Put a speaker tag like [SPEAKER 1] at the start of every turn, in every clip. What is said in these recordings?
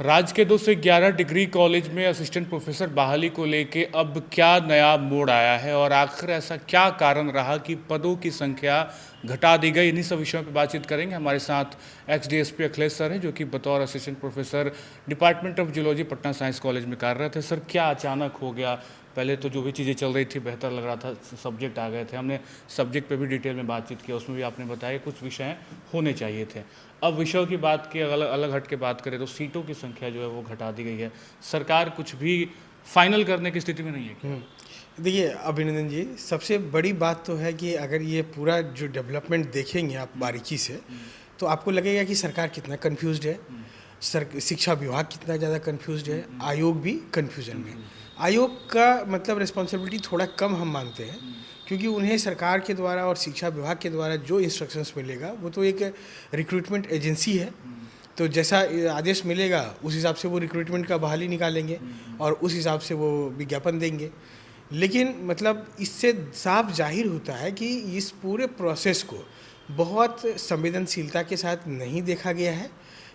[SPEAKER 1] राज्य के 211 degree college में असिस्टेंट प्रोफेसर बहाली को लेके अब क्या नया मोड़ आया है और आखिर ऐसा क्या कारण रहा कि पदों की संख्या घटा दी गई। इन्हीं सब विषयों पर बातचीत करेंगे। हमारे साथ एक्स-डीएसपी अखिलेश सर हैं, जो कि बतौर assistant professor department of zoology Patna science college में कार्यरत है। सर, क्या अचानक हो गया? पहले तो जो भी चीज़ें चल रही थी बेहतर लग रहा था, सब्जेक्ट आ गए थे, हमने सब्जेक्ट पे भी डिटेल में बातचीत की, उसमें भी आपने बताया कुछ विषय होने चाहिए थे। अब विषयों की बात की अलग अलग हट के बात करें तो सीटों की संख्या जो है वो घटा दी गई है। सरकार कुछ भी फाइनल करने की स्थिति में नहीं है क्या?
[SPEAKER 2] देखिए अभिनंदन जी, सबसे बड़ी बात तो है कि अगर ये पूरा जो डेवलपमेंट देखेंगे आप बारीकी से, तो आपको लगेगा कि सरकार कितना कंफ्यूज्ड है, शिक्षा विभाग कितना ज़्यादा कंफ्यूज्ड है, आयोग भी कंफ्यूजन में। आयोग का मतलब रिस्पॉन्सिबिलिटी थोड़ा कम हम मानते हैं, क्योंकि उन्हें सरकार के द्वारा और शिक्षा विभाग के द्वारा जो इंस्ट्रक्शंस मिलेगा वो तो एक रिक्रूटमेंट एजेंसी है। तो जैसा आदेश मिलेगा उस हिसाब से वो रिक्रूटमेंट का बहाली निकालेंगे और उस हिसाब से वो विज्ञापन देंगे। लेकिन मतलब इससे साफ जाहिर होता है कि इस पूरे प्रोसेस को बहुत संवेदनशीलता के साथ नहीं देखा गया है,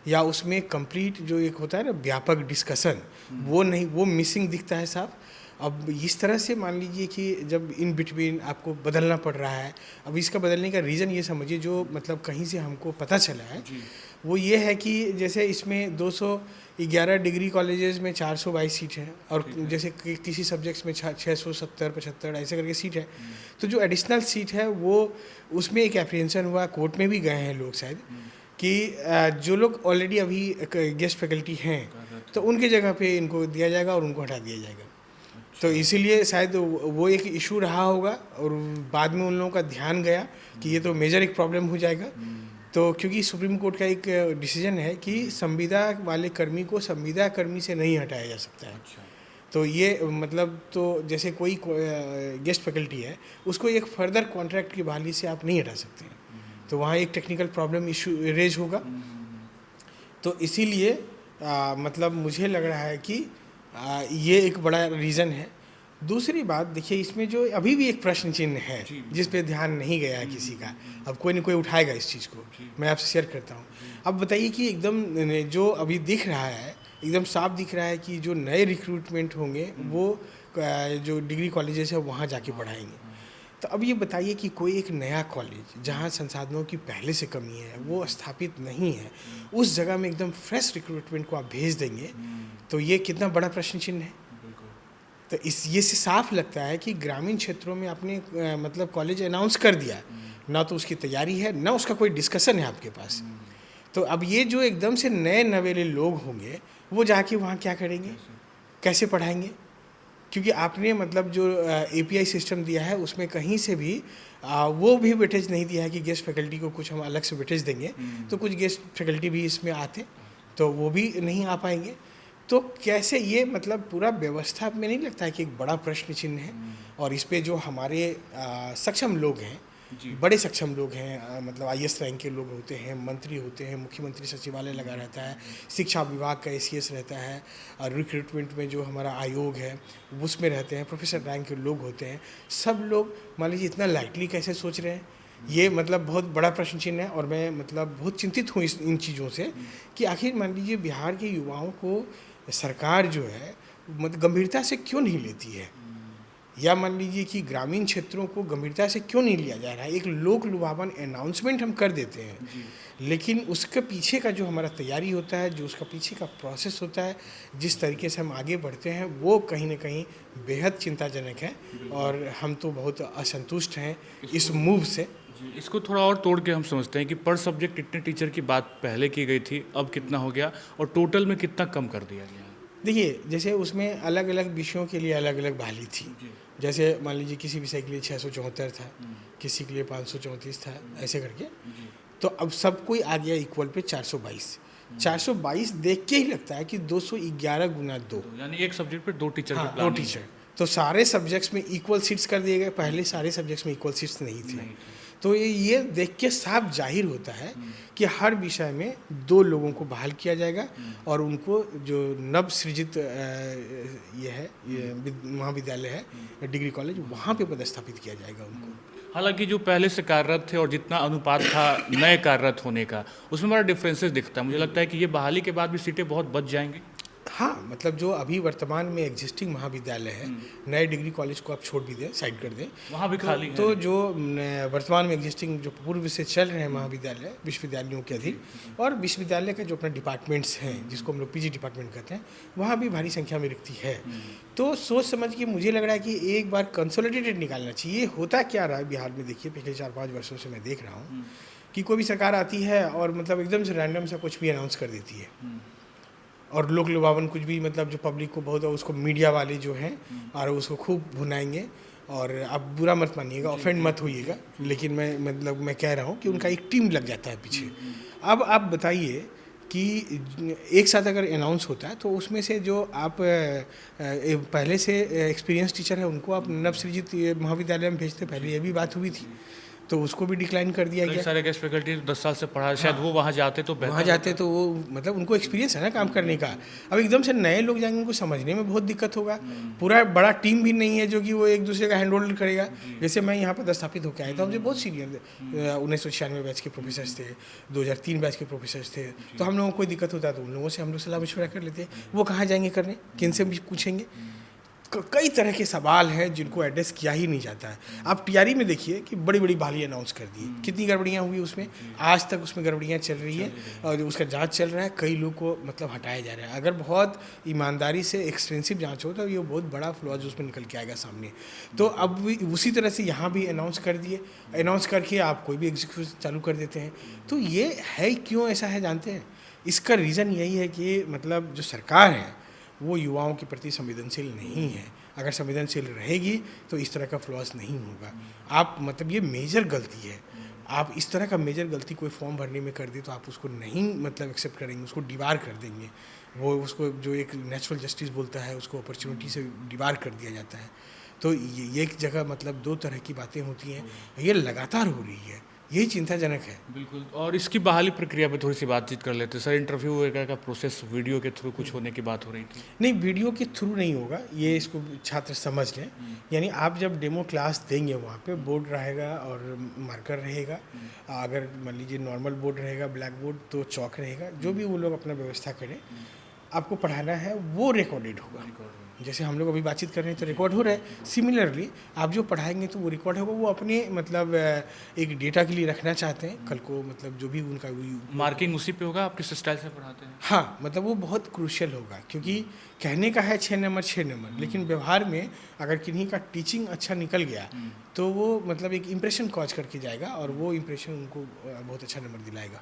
[SPEAKER 2] या उसमें कंप्लीट जो एक होता है ना व्यापक डिस्कशन, वो नहीं, वो मिसिंग दिखता है साफ। अब इस तरह से मान लीजिए कि जब इन बिटवीन आपको बदलना पड़ रहा है, अब इसका बदलने का रीज़न ये समझिए जो मतलब कहीं से हमको पता चला है, वो ये है कि जैसे इसमें 211 डिग्री कॉलेजेस में 422 सीट हैं, और जैसे किसी सब्जेक्ट्स में 670 75 ऐसे करके सीट है। तो जो एडिशनल सीट है वो उसमें एक एप्रीहेंशन हुआ, कोर्ट में भी गए हैं लोग शायद, कि जो लोग ऑलरेडी अभी गेस्ट फैकल्टी हैं तो उनके जगह पे इनको दिया जाएगा और उनको हटा दिया जाएगा। तो इसीलिए शायद वो एक इशू रहा होगा, और बाद में उन लोगों का ध्यान गया कि ये तो मेजर एक प्रॉब्लम हो जाएगा। तो क्योंकि सुप्रीम कोर्ट का एक डिसीजन है कि संविदा वाले कर्मी को संविदा कर्मी से नहीं हटाया जा सकता है। तो ये मतलब तो जैसे कोई गेस्ट फैकल्टी है उसको एक फर्दर कॉन्ट्रैक्ट की बहाली से आप नहीं हटा सकते हैं, तो वहाँ एक टेक्निकल प्रॉब्लम इशू रेज होगा। तो इसीलिए मतलब मुझे लग रहा है कि ये एक बड़ा रीज़न है। दूसरी बात देखिए, इसमें जो अभी भी एक प्रश्न चिन्ह है जिस पे ध्यान नहीं गया है किसी का, अब कोई न कोई उठाएगा इस चीज़ को, मैं आपसे शेयर करता हूँ। अब बताइए कि एकदम जो अभी दिख रहा है, एकदम साफ दिख रहा है कि जो नए रिक्रूटमेंट होंगे वो जो डिग्री कॉलेजेस है वहाँ जाके पढ़ाएंगे। तो अब ये बताइए कि कोई एक नया कॉलेज जहाँ संसाधनों की पहले से कमी है, वो स्थापित नहीं है, उस जगह में एकदम फ्रेश रिक्रूटमेंट को आप भेज देंगे, तो ये कितना बड़ा प्रश्न चिन्ह है। तो इस ये से साफ लगता है कि ग्रामीण क्षेत्रों में आपने मतलब कॉलेज अनाउंस कर दिया, ना तो उसकी तैयारी है ना उसका कोई डिस्कशन है आपके पास। तो अब ये जो एकदम से नए नवेले लोग होंगे वो जाके वहाँ क्या करेंगे, कैसे पढ़ाएंगे? क्योंकि आपने मतलब जो एपीआई सिस्टम दिया है उसमें कहीं से भी वो भी वेटेज नहीं दिया है कि गेस्ट फैकल्टी को कुछ हम अलग से वेटेज देंगे। तो कुछ गेस्ट फैकल्टी भी इसमें आते तो वो भी नहीं आ पाएंगे। तो कैसे ये मतलब पूरा व्यवस्था में नहीं लगता है कि एक बड़ा प्रश्न चिन्ह है। और इस पे जो हमारे सक्षम लोग हैं, बड़े सक्षम लोग हैं, मतलब आईएएस रैंक के लोग होते हैं, मंत्री होते हैं, मुख्यमंत्री सचिवालय लगा रहता है, शिक्षा विभाग का एसीएस रहता है, और रिक्रूटमेंट में जो हमारा आयोग है उसमें रहते हैं, प्रोफेसर रैंक के लोग होते हैं, सब लोग मान लीजिए इतना लाइटली कैसे सोच रहे हैं, ये मतलब बहुत बड़ा प्रश्न चिन्ह है। और मैं मतलब बहुत चिंतित हूँ इन चीज़ों से कि आखिर मान लीजिए बिहार के युवाओं को सरकार जो है मतलब गंभीरता से क्यों नहीं लेती है, या मान लीजिए कि ग्रामीण क्षेत्रों को गंभीरता से क्यों नहीं लिया जा रहा है। एक लोक लुभावन अनाउंसमेंट हम कर देते हैं, लेकिन उसके पीछे का जो हमारा तैयारी होता है, जो उसका पीछे का प्रोसेस होता है, जिस तरीके से हम आगे बढ़ते हैं, वो कहीं ना कहीं बेहद चिंताजनक है। और हम तो बहुत असंतुष्ट हैं इस मूव से।
[SPEAKER 1] इसको थोड़ा और तोड़ के हम समझते हैं कि पर सब्जेक्ट इतने टीचर की बात पहले की गई थी, अब कितना हो गया और टोटल में कितना कम कर दिया गया?
[SPEAKER 2] देखिए, जैसे उसमें अलग अलग विषयों के लिए अलग अलग बहाली थी। जैसे मान लीजिए किसी विषय के लिए 674 था, किसी के लिए 534 था, ऐसे करके। तो अब सब कोई आ गया इक्वल पे 422। 422 देख के ही लगता है कि 211 गुना 2,
[SPEAKER 1] यानी एक सब्जेक्ट पे 2 टीचर
[SPEAKER 2] हाँ, 2 टीचर। तो सारे सब्जेक्ट्स में इक्वल सीट्स कर दिए गए, पहले सारे सब्जेक्ट्स में इक्वल सीट्स नहीं थे। तो ये देख के साफ जाहिर होता है कि हर विषय में 2 लोगों को बहाल किया जाएगा, और उनको जो नव सृजित ये है, ये महाविद्यालय है, डिग्री कॉलेज, वहाँ पे पदस्थापित किया जाएगा उनको।
[SPEAKER 1] हालांकि जो पहले से कार्यरत थे और जितना अनुपात था नए कार्यरत होने का, उसमें बड़ा डिफरेंसेस दिखता है। मुझे लगता है कि ये बहाली के बाद भी सीटें बहुत बच जाएंगी।
[SPEAKER 2] हाँ, मतलब जो अभी वर्तमान में एग्जिस्टिंग महाविद्यालय है, नए डिग्री कॉलेज को आप छोड़ भी दें, साइड कर दें,
[SPEAKER 1] वहाँ भी खाली है।
[SPEAKER 2] तो जो वर्तमान में एग्जिस्टिंग जो पूर्व से चल रहे हैं महाविद्यालय विश्वविद्यालयों के अधीन, और विश्वविद्यालय के जो अपने डिपार्टमेंट्स हैं जिसको हम लोग पीजी डिपार्टमेंट कहते हैं, वहाँ भी भारी संख्या में रिक्ति है। तो सोच समझ के मुझे लग रहा है कि एक बार कंसोलिडेटेड निकालना चाहिए। होता क्या रहा है बिहार में, देखिए पिछले 4-5 वर्षों से मैं देख रहा हूँ कि कोई भी सरकार आती है और मतलब एकदम से रैंडम सा कुछ भी अनाउंस कर देती है, और लोक लुभावन कुछ भी, मतलब जो पब्लिक को बहुत, उसको मीडिया वाले जो हैं और उसको खूब भुनाएंगे। और आप बुरा मत मानिएगा, ऑफेंड मत होइएगा, लेकिन मैं कह रहा हूँ कि उनका एक टीम लग जाता है पीछे। अब आप बताइए कि एक साथ अगर अनाउंस होता है तो उसमें से जो आप पहले से एक्सपीरियंस टीचर है उनको आप नवसृजित महाविद्यालय में भेजते, पहले ये भी बात हुई थी, तो उसको भी डिक्लाइन कर दिया गया।
[SPEAKER 1] सारे गेस्ट फैकल्टी 10 साल से पढ़ा, शायद वो वहाँ जाते तो
[SPEAKER 2] वहाँ जाते तो वो मतलब उनको एक्सपीरियंस है ना काम करने का। अब एकदम से नए लोग जाएंगे, उनको समझने में बहुत दिक्कत होगा। पूरा बड़ा टीम भी नहीं है जो कि वो एक दूसरे का हैंड होल्ड करेगा। जैसे मैं यहाँ पर स्थापित होकर आया था, मुझे बहुत सीनियर 1996 बैच के प्रोफेसर थे, 2003 बैच के प्रोफेसर थे, तो हम लोगों को कोई दिक्कत होता है तो उन लोगों से हम लोग सलाह मशवरा कर लेते हैं। वो कहाँ जाएंगे करने, किन से भी पूछेंगे? कई तरह के सवाल हैं जिनको एड्रेस किया ही नहीं जाता है। आप टीआरई में देखिए कि बड़ी बड़ी बहाली अनाउंस कर दी, कितनी गड़बड़ियाँ हुई उसमें, आज तक उसमें गड़बड़ियाँ चल रही हैं और उसका जांच चल रहा है। कई लोग को मतलब हटाया जा रहा है। अगर बहुत ईमानदारी से एक्सटेंसिव जांच हो तो ये बहुत बड़ा फ्लॉज उसमें निकल के आएगा सामने। तो अब भी उसी तरह से यहाँ भी अनाउंस कर दिए, अनाउंस करके आप कोई भी एग्जीक्यूशन चालू कर देते हैं। तो ये है क्यों ऐसा है जानते हैं? इसका रीज़न यही है कि मतलब जो सरकार है वो युवाओं के प्रति संवेदनशील नहीं है। अगर संवेदनशील रहेगी तो इस तरह का फ्लॉस नहीं होगा। आप मतलब ये मेजर गलती है। आप इस तरह का मेजर गलती कोई फॉर्म भरने में कर दे तो आप उसको नहीं मतलब एक्सेप्ट करेंगे, उसको डिबार कर देंगे। वो उसको जो एक नेचुरल जस्टिस बोलता है उसको अपॉर्चुनिटी से डिबार कर दिया जाता है। तो ये एक जगह मतलब दो तरह की बातें होती हैं, ये लगातार हो रही है, यही चिंताजनक है।
[SPEAKER 1] बिल्कुल। और इसकी बहाली प्रक्रिया पे थोड़ी सी बातचीत कर लेते हैं सर। इंटरव्यू वगैरह का प्रोसेस वीडियो के थ्रू कुछ होने की बात हो रही थी।
[SPEAKER 2] नहीं, वीडियो के थ्रू नहीं होगा, ये इसको छात्र समझ लें। यानी आप जब डेमो क्लास देंगे वहाँ पे बोर्ड रहेगा और मार्कर रहेगा। अगर मान लीजिए नॉर्मल बोर्ड रहेगा, ब्लैक बोर्ड, तो चौक रहेगा। जो भी वो लोग अपना व्यवस्था करें, आपको पढ़ाना है वो रिकॉर्डेड होगा। जैसे हम लोग अभी बातचीत कर रहे हैं तो रिकॉर्ड हो रहा है, सिमिलरली आप जो पढ़ाएंगे तो वो रिकॉर्ड होगा। वो अपने मतलब एक डेटा के लिए रखना चाहते हैं कल को, मतलब जो भी उनका
[SPEAKER 1] मार्किंग उसी पे होगा, आप किस स्टाइल से पढ़ाते हैं?
[SPEAKER 2] हाँ, मतलब वो बहुत क्रूशियल होगा, क्योंकि कहने का है 6 नंबर 6 नंबर, लेकिन व्यवहार में अगर किन्हीं का टीचिंग अच्छा निकल गया तो वो मतलब एक इम्प्रेशन कॉज करके जाएगा और वो इम्प्रेशन उनको बहुत अच्छा नंबर दिलाएगा।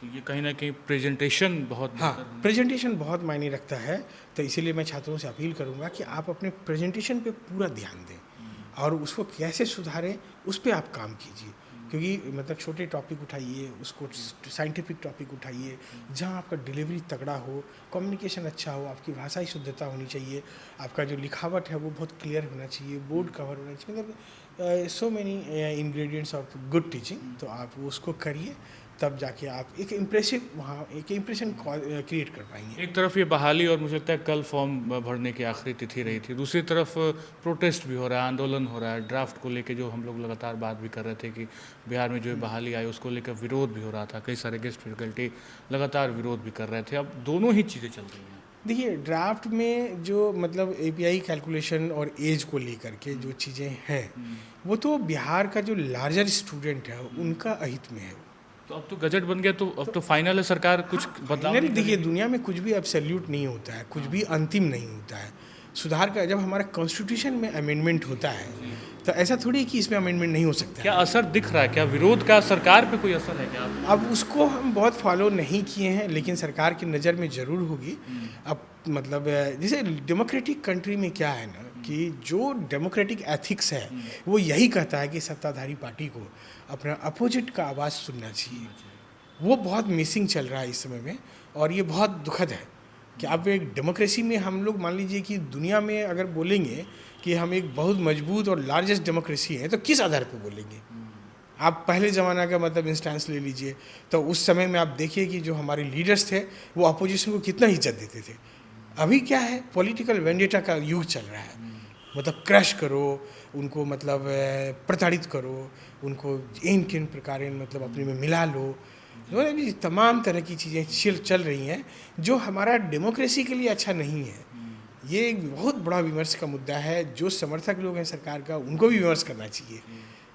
[SPEAKER 1] तो ये कहीं ना कहीं प्रेजेंटेशन बहुत,
[SPEAKER 2] हाँ, प्रेजेंटेशन बहुत मायने रखता है। तो इसीलिए मैं छात्रों से अपील करूंगा कि आप अपने प्रेजेंटेशन पे पूरा ध्यान दें और उसको कैसे सुधारें उस पर आप काम कीजिए। क्योंकि मतलब छोटे टॉपिक उठाइए, उसको साइंटिफिक टॉपिक उठाइए, जहाँ आपका डिलीवरी तगड़ा हो, कम्युनिकेशन अच्छा हो, आपकी भाषाई शुद्धता होनी चाहिए, आपका जो लिखावट है वो बहुत क्लियर होना चाहिए, बोर्ड कवर होना चाहिए। मतलब so many ingredients of good teaching. तो आप उसको करिए, तब जाके आप एक इम्प्रेसिव वहाँ एक इम्प्रेशन क्रिएट कर पाएंगे।
[SPEAKER 1] एक तरफ ये बहाली और मुझे लगता है कल फॉर्म भरने की आखिरी तिथि रही थी, दूसरी तरफ प्रोटेस्ट भी हो रहा है, आंदोलन हो रहा है ड्राफ्ट को लेके, जो हम लोग लगातार बात भी कर रहे थे कि बिहार में जो बहाली आई उसको लेकर विरोध भी हो रहा था। कई सारे गेस्ट फैकल्टी लगातार विरोध भी कर रहे थे। अब दोनों ही चीज़ें चल रही हैं।
[SPEAKER 2] देखिए, ड्राफ्ट में जो मतलब एपीआई कैलकुलेशन और एज को लेकर के जो चीज़ें हैं वो तो बिहार का जो लार्जर स्टूडेंट है उनका अहित में है।
[SPEAKER 1] तो अब तो गजट बन गया, तो अब तो फाइनल है, सरकार कुछ बदलाव नहीं
[SPEAKER 2] देखिए,
[SPEAKER 1] करेगी।
[SPEAKER 2] दुनिया में कुछ भी एब्सोल्यूट नहीं होता है, कुछ भी अंतिम नहीं होता है। सुधार का जब हमारा कॉन्स्टिट्यूशन में अमेंडमेंट होता है तो ऐसा थोड़ी कि इसमें अमेंडमेंट नहीं हो सकता
[SPEAKER 1] क्या
[SPEAKER 2] है।
[SPEAKER 1] असर दिख रहा है? क्या विरोध का सरकार पे कोई असर है क्या?
[SPEAKER 2] अब उसको हम बहुत फॉलो नहीं किए हैं, लेकिन सरकार की नज़र में ज़रूर होगी। अब मतलब जैसे डेमोक्रेटिक कंट्री में क्या है ना कि जो डेमोक्रेटिक एथिक्स है वो यही कहता है कि सत्ताधारी पार्टी को अपना अपोजिट का आवाज़ सुनना चाहिए। वो बहुत मिसिंग चल रहा है इस समय में, और ये बहुत दुखद है कि अब एक डेमोक्रेसी में हम लोग मान लीजिए कि दुनिया में अगर बोलेंगे कि हम एक बहुत मजबूत और लार्जेस्ट डेमोक्रेसी है तो किस आधार पर बोलेंगे? आप पहले ज़माना का मतलब इंस्टेंस ले लीजिए, तो उस समय में आप देखिए कि जो हमारे लीडर्स थे वो अपोजिशन को कितना इज्जत देते थे। अभी क्या है, पॉलिटिकल वेंडेटा का युग चल रहा है। मतलब क्रश करो, उनको मतलब प्रताड़ित करो, उनको इन किन प्रकार मतलब अपने में मिला लो। जो है भी तमाम तरह की चीज़ें चल रही हैं जो हमारा डेमोक्रेसी के लिए अच्छा नहीं है। ये एक बहुत बड़ा विमर्श का मुद्दा है। जो समर्थक लोग हैं सरकार का, उनको भी विमर्श करना चाहिए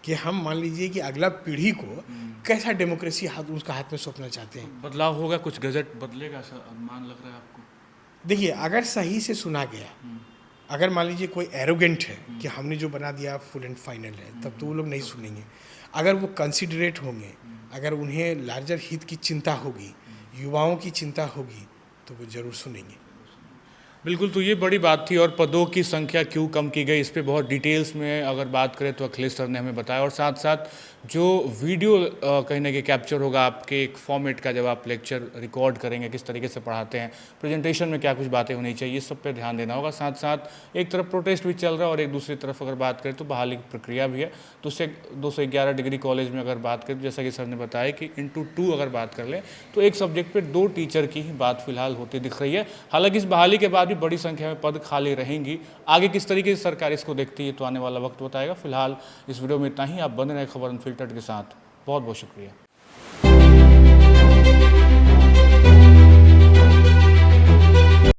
[SPEAKER 2] कि हम मान लीजिए कि अगला पीढ़ी को कैसा डेमोक्रेसी उसका हाथ में सौंपना चाहते हैं।
[SPEAKER 1] बदलाव होगा, कुछ गजट बदलेगा ऐसा अनुमान लग रहा है आपको?
[SPEAKER 2] देखिए, अगर सही से सुना गया, अगर मान लीजिए कोई एरोगेंट है कि हमने जो बना दिया फुल एंड फाइनल है, तब तो वो लोग नहीं सुनेंगे। अगर वो कंसिडरेट होंगे, अगर उन्हें लार्जर हित की चिंता होगी, युवाओं की चिंता होगी, तो वो ज़रूर सुनेंगे।
[SPEAKER 1] बिल्कुल, तो ये बड़ी बात थी। और पदों की संख्या क्यों कम की गई, इस पे बहुत डिटेल्स में अगर बात करें तो अखिलेश सर ने हमें बताया। और साथ साथ जो वीडियो कहीं ना कहीं कैप्चर होगा आपके एक फॉर्मेट का, जब आप लेक्चर रिकॉर्ड करेंगे, किस तरीके से पढ़ाते हैं, प्रेजेंटेशन में क्या कुछ बातें होनी चाहिए, सब पे ध्यान देना होगा। साथ साथ एक तरफ प्रोटेस्ट भी चल रहा है और एक दूसरी तरफ अगर बात करें तो बहाली की प्रक्रिया भी है। तो उससे 211 डिग्री कॉलेज में अगर बात करें तो जैसा कि सर ने बताया कि इंटू 2 अगर बात कर लें तो एक सब्जेक्ट पर 2 टीचर की ही बात फिलहाल होती दिख रही है। हालांकि इस बहाली के बाद भी बड़ी संख्या में पद खाली रहेंगी। आगे किस तरीके से सरकार इसको देखती है तो आने वाला वक्त बताएगा। फिलहाल इस वीडियो में इतना ही। आप बने रहे खबर अनफिल्टर्ड के साथ। बहुत बहुत शुक्रिया।